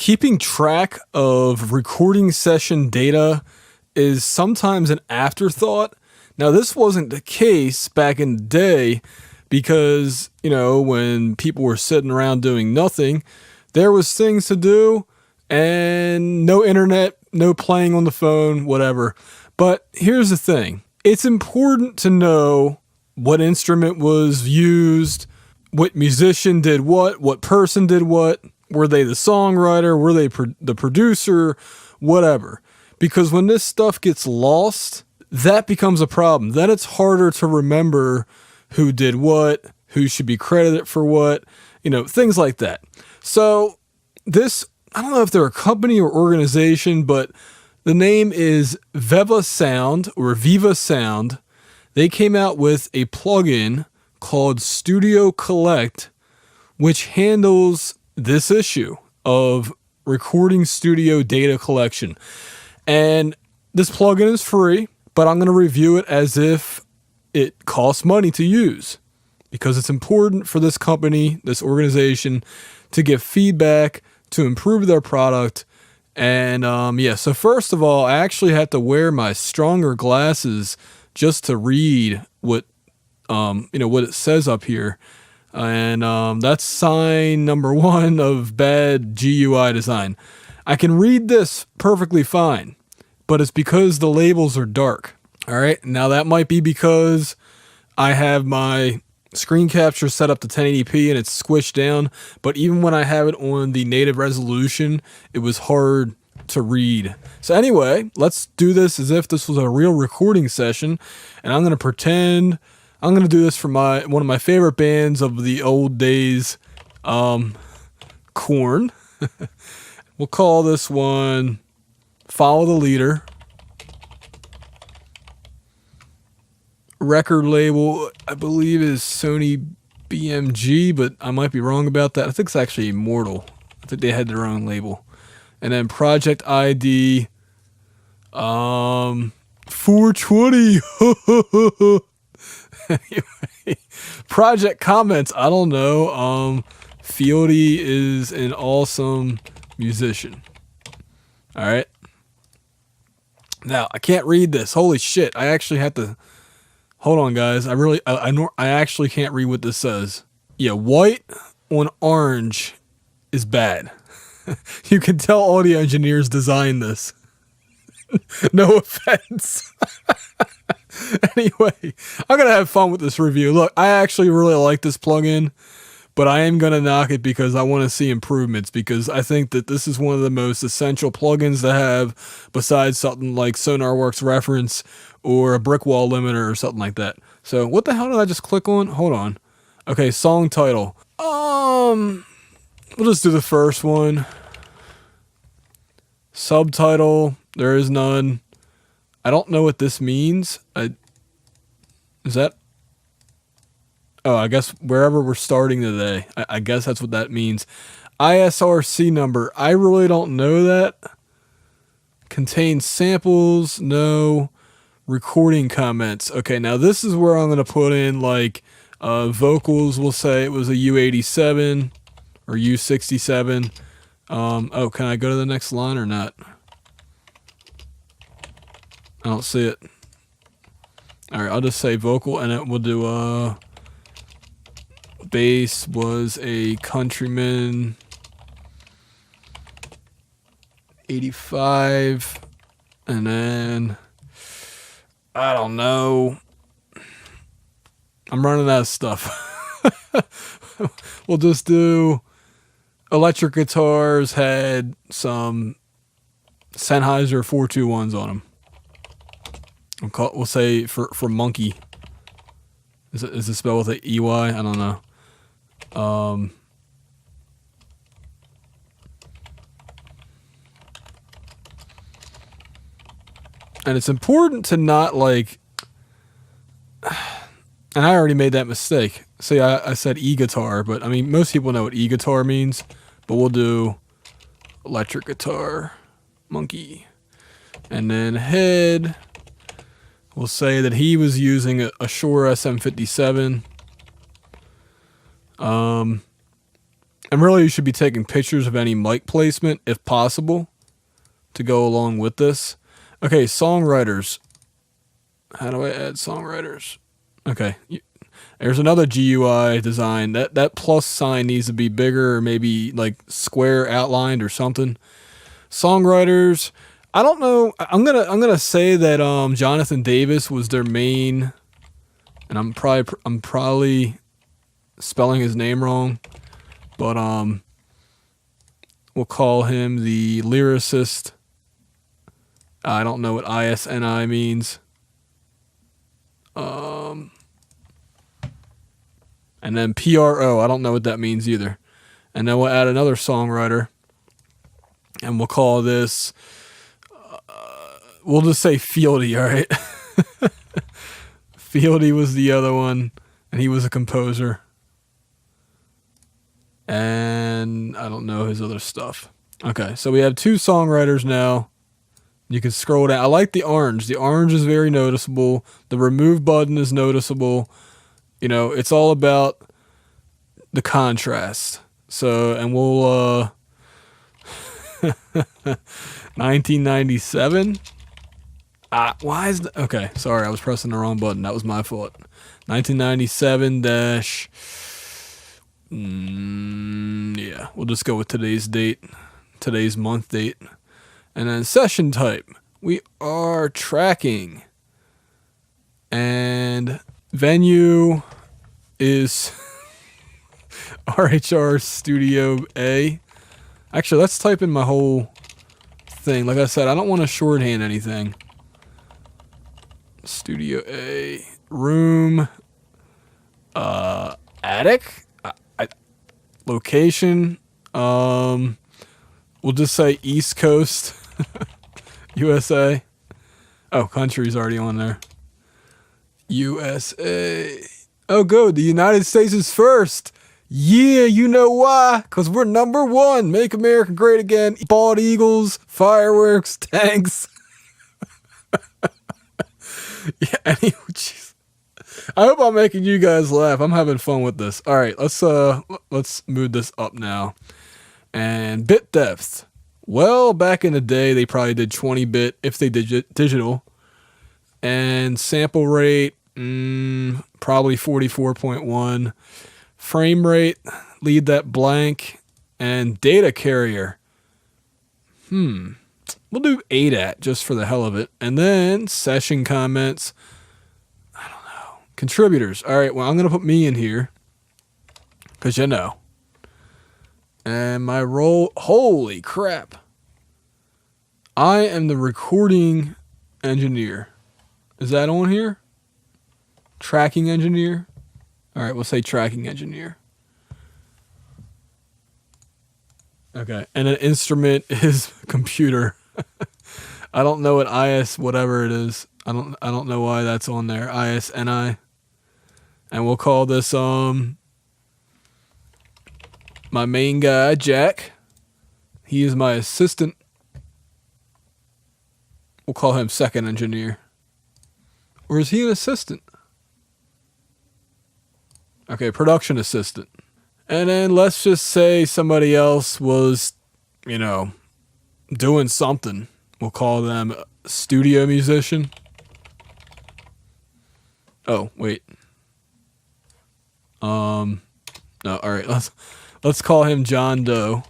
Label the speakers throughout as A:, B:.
A: keeping track of recording session data is sometimes an afterthought. Now, this wasn't the case back in the day because, when people were sitting around doing nothing, there was things to do and no internet, no playing on the phone, whatever. But here's the thing. It's important to know what instrument was used, what musician did what person did what, were they the songwriter, were they the producer, whatever. Because when this stuff gets lost, that becomes a problem. Then it's harder to remember who did what, who should be credited for what, things like that. So this, I don't know if they're a company or organization, but the name is Viva Sound or Viva Sound. They came out with a plugin called Studio Collect, which handles this issue of recording studio data collection. And this plugin is free, but I'm going to review it as if it costs money to use because it's important for this company, this organization, to give feedback, to improve their product. And so first of all, I actually had to wear my stronger glasses just to read what it says up here. And that's sign number 1 of bad GUI design. I can read this perfectly fine, but it's because the labels are dark. All right. Now that might be because I have my screen capture set up to 1080p and it's squished down. But even when I have it on the native resolution, it was hard to read. So anyway, let's do this as if this was a real recording session. And I'm going to pretend I'm going to do this for one of my favorite bands of the old days, Korn. We'll call this one Follow the Leader. Record label, I believe, is Sony BMG, but I might be wrong about that. I think it's actually Immortal. I think they had their own label. And then project ID, 420. Anyway, project comments, I don't know. Fieldy is an awesome musician. All right. Now, I can't read this. Holy shit. I actually have to... Hold on, guys. I actually can't read what this says. Yeah, white on orange is bad. You can tell audio engineers designed this. No offense. Anyway, I'm going to have fun with this review. Look, I actually really like this plugin, but I am going to knock it because I want to see improvements, because I think that this is one of the most essential plugins to have besides something like SonarWorks Reference or a brick wall limiter or something like that. So what the hell did I just click on? Hold on. Okay, song title. We'll just do the first one. Subtitle, there is none. I don't know what this means. Is that? Oh, I guess wherever we're starting today. I guess that's what that means. ISRC number. I really don't know that. Contains samples. No. Recording comments. Okay, now this is where I'm going to put in like vocals. We'll say it was a U87 or U67. Oh, can I go to the next line or not? I don't see it. All right, I'll just say vocal, and it will do bass was a Countryman 85, and then I don't know. I'm running out of stuff. We'll just do electric guitars, had some Sennheiser 421s on them. We'll say for monkey. Is it spelled with an EY? I don't know. And it's important to not like, and I already made that mistake. See, I said e-guitar, but I mean, most people know what e-guitar means, but we'll do electric guitar, monkey. And then head, we'll say that he was using a Shure SM57. And really, you should be taking pictures of any mic placement, if possible, to go along with this. Okay, songwriters. How do I add songwriters? Okay, there's another GUI design. That plus sign needs to be bigger, or maybe like square outlined or something. Songwriters. I don't know. I'm gonna say that Jonathan Davis was their main, and I'm probably spelling his name wrong. But we'll call him the lyricist. I don't know what ISNI means. And then PRO, I don't know what that means either. And then we'll add another songwriter. And we'll call this, we'll just say Fieldy, all right? Fieldy was the other one, and he was a composer. And I don't know his other stuff. Okay, so we have 2 songwriters now. You can scroll down. I like the orange. The orange is very noticeable. The remove button is noticeable. You know, it's all about the contrast. So, and we'll, 1997. Why is the, okay, sorry, I was pressing the wrong button. That was my fault. 1997 dash... yeah, we'll just go with today's date, today's month date. And then session type, we are tracking. And venue is RHR Studio A. Actually, let's type in my whole thing. Like I said, I don't want to shorthand anything. Studio A, room, attic. Location, we'll just say East Coast, USA. Oh, country's already on there. USA. Oh, good. The United States is first. Yeah, you know why? Because we're number 1. Make America great again. Bald eagles, fireworks, tanks. Yeah, anyway, jeez. I hope I'm making you guys laugh. I'm having fun with this. All right, let's move this up now. And bit depth. Well, back in the day, they probably did 20-bit if they did digital. And sample rate, probably 44.1. Frame rate, leave that blank. And data carrier. We'll do ADAT just for the hell of it. And then session comments. Contributors. All right, well, I'm going to put me in here because you know. And my role, holy crap. I am the recording engineer. Is that on here? Tracking engineer? All right, we'll say tracking engineer. Okay, and an instrument is computer. I don't know what IS whatever it is. I don't know why that's on there. ISNI. And we'll call this my main guy, Jack. He is my assistant. We'll call him second engineer. Or is he an assistant? Okay, production assistant. And then let's just say somebody else was, you know, doing something. We'll call them a studio musician. Oh, wait. No, all right, let's call him John Doe.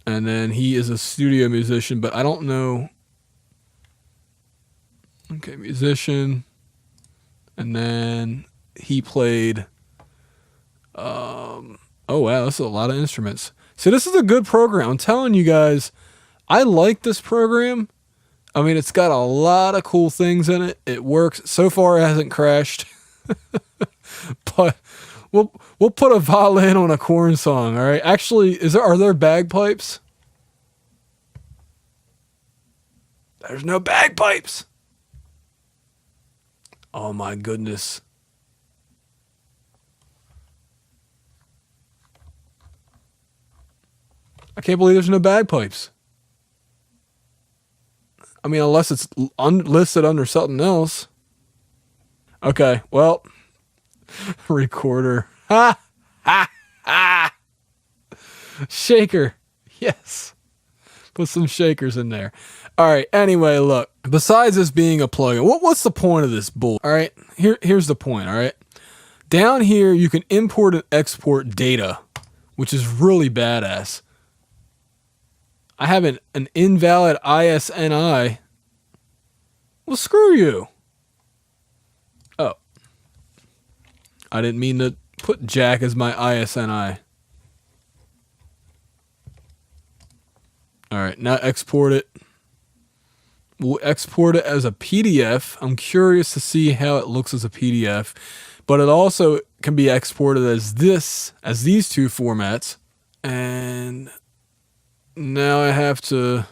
A: And then he is a studio musician, but I don't know. Okay, musician. And then he played oh wow, this is a lot of instruments. See, this is a good program. I'm telling you guys, I like this program. I mean, it's got a lot of cool things in it. It works. So far, it hasn't crashed. But we'll put a violin on a corn song, all right? Actually, are there bagpipes? There's no bagpipes. Oh my goodness. I can't believe there's no bagpipes. I mean, unless it's listed under something else. Okay, well, recorder. Ha! Ha! Ha! Shaker. Yes. Put some shakers in there. All right. Anyway, look. Besides this being a plugin, what's the point of this bull? All right. Here's the point. All right. Down here, you can import and export data, which is really badass. I have an invalid ISNI. Well, screw you. Oh. I didn't mean to put Jack as my ISNI. All right, now export it. We'll export it as a PDF. I'm curious to see how it looks as a PDF, but it also can be exported as these two formats. And now I have to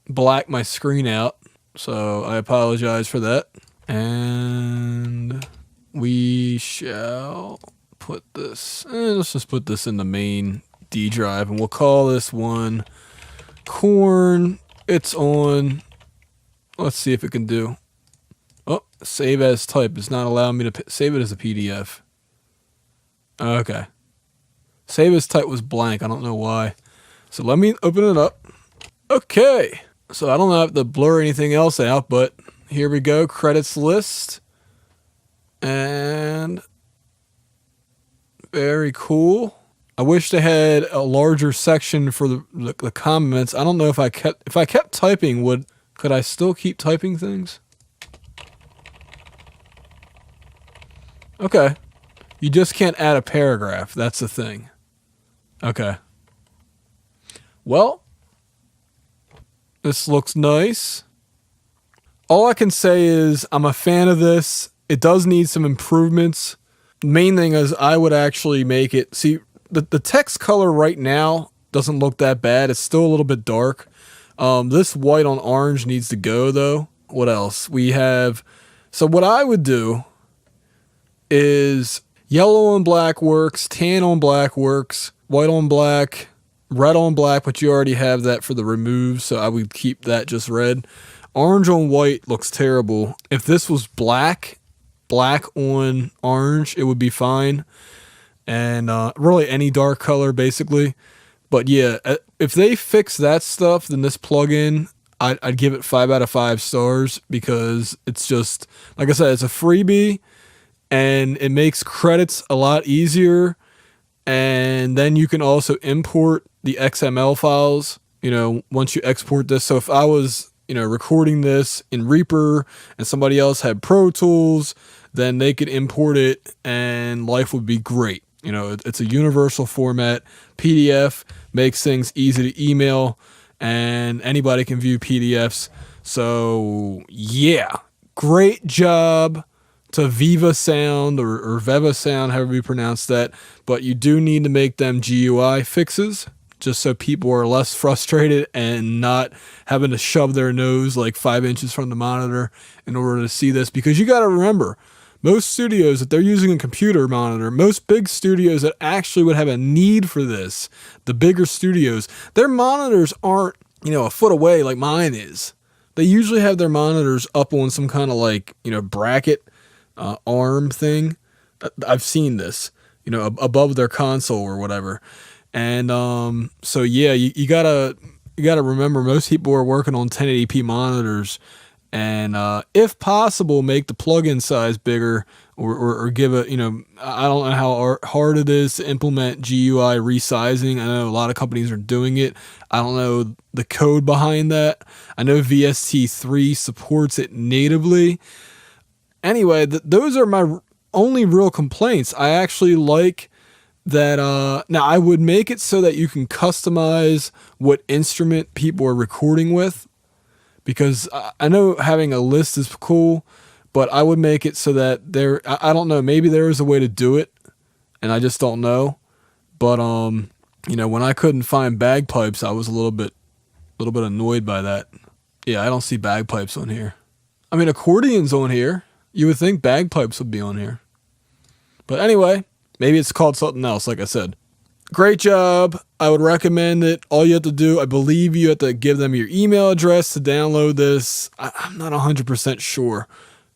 A: black my screen out, so I apologize for that. And we shall put this, let's just put this in the main D drive, and we'll call this one corn. It's on. Let's see if it can do. Oh, save as type. It's not allowing me to save it as a PDF. Okay. Save as type was blank. I don't know why. So let me open it up. Okay. So I don't have to blur anything else out, but here we go. Credits list. And very cool. I wish they had a larger section for the comments. I don't know if I kept typing, could I still keep typing things? Okay. You just can't add a paragraph. That's the thing. Okay. Well, this looks nice. All I can say is I'm a fan of this. It does need some improvements. The main thing is I would actually make it, see, the text color right now doesn't look that bad. It's still a little bit dark. This white on orange needs to go though. What else? We have, so what I would do is yellow on black works, tan on black works, white on black, red on black, but you already have that for the remove, so I would keep that just red. Orange on white looks terrible. If this was black on orange, it would be fine. And really any dark color basically. But yeah, if they fix that stuff, then this plugin, I'd give it 5 out of 5 stars, because it's just, like I said, it's a freebie and it makes credits a lot easier. And then you can also import the XML files, once you export this. So if I was, recording this in Reaper and somebody else had Pro Tools, then they could import it and life would be great. It's a universal format. PDF makes things easy to email and anybody can view PDFs. So yeah, great job to Viva Sound or Veva Sound, however you pronounce that. But you do need to make them GUI fixes just so people are less frustrated and not having to shove their nose like 5 inches from the monitor in order to see this. Because you got to remember, most studios that they're using a computer monitor, most big studios that actually would have a need for this, the bigger studios, their monitors aren't, a foot away like mine is. They usually have their monitors up on some kind of bracket, arm thing. I've seen this, above their console or whatever. And so yeah, you gotta remember, most people are working on 1080p monitors. And if possible, make the plugin size bigger, or give it, I don't know how hard it is to implement GUI resizing. I know a lot of companies are doing it. I don't know the code behind that. I know VST3 supports it natively. Anyway, those are my only real complaints. I actually like that. Now, I would make it so that you can customize what instrument people are recording with. Because I know having a list is cool, but I would make it so that I don't know, maybe there is a way to do it, and I just don't know. But, when I couldn't find bagpipes, I was a little bit annoyed by that. Yeah, I don't see bagpipes on here. I mean, accordion's on here. You would think bagpipes would be on here. But anyway, maybe it's called something else, like I said. Great job. I would recommend it. All you have to do, I believe you have to give them your email address to download this. I'm not 100% sure.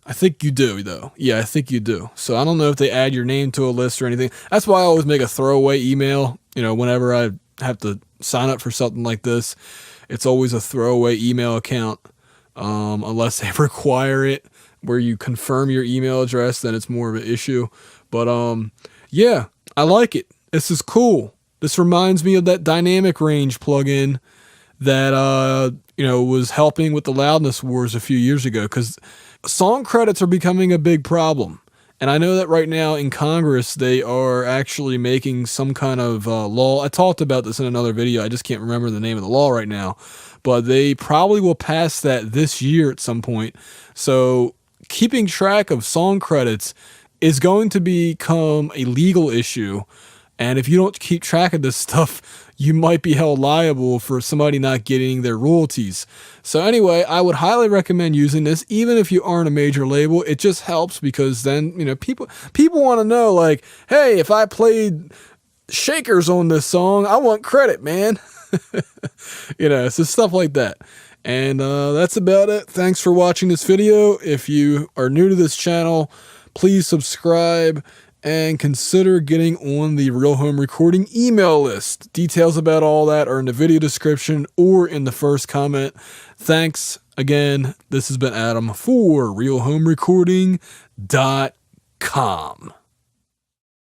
A: I think you do, though. Yeah, I think you do. So I don't know if they add your name to a list or anything. That's why I always make a throwaway email, whenever I have to sign up for something like this. It's always a throwaway email account, unless they require it, where you confirm your email address, then it's more of an issue. But yeah, I like it. This is cool. This reminds me of that dynamic range plugin that was helping with the loudness wars a few years ago, because song credits are becoming a big problem. And I know that right now in Congress, they are actually making some kind of law. I talked about this in another video. I just can't remember the name of the law right now. But they probably will pass that this year at some point. So keeping track of song credits is going to become a legal issue. And if you don't keep track of this stuff, you might be held liable for somebody not getting their royalties. So anyway, I would highly recommend using this, even if you aren't a major label. It just helps because then, people want to know, like, hey, if I played Shakers on this song, I want credit, man. So stuff like that. And that's about it. Thanks for watching this video. If you are new to this channel, please subscribe and consider getting on the Real Home Recording email list. Details about all that are in the video description or in the first comment. Thanks again. This has been Adam for RealHomeRecording.com.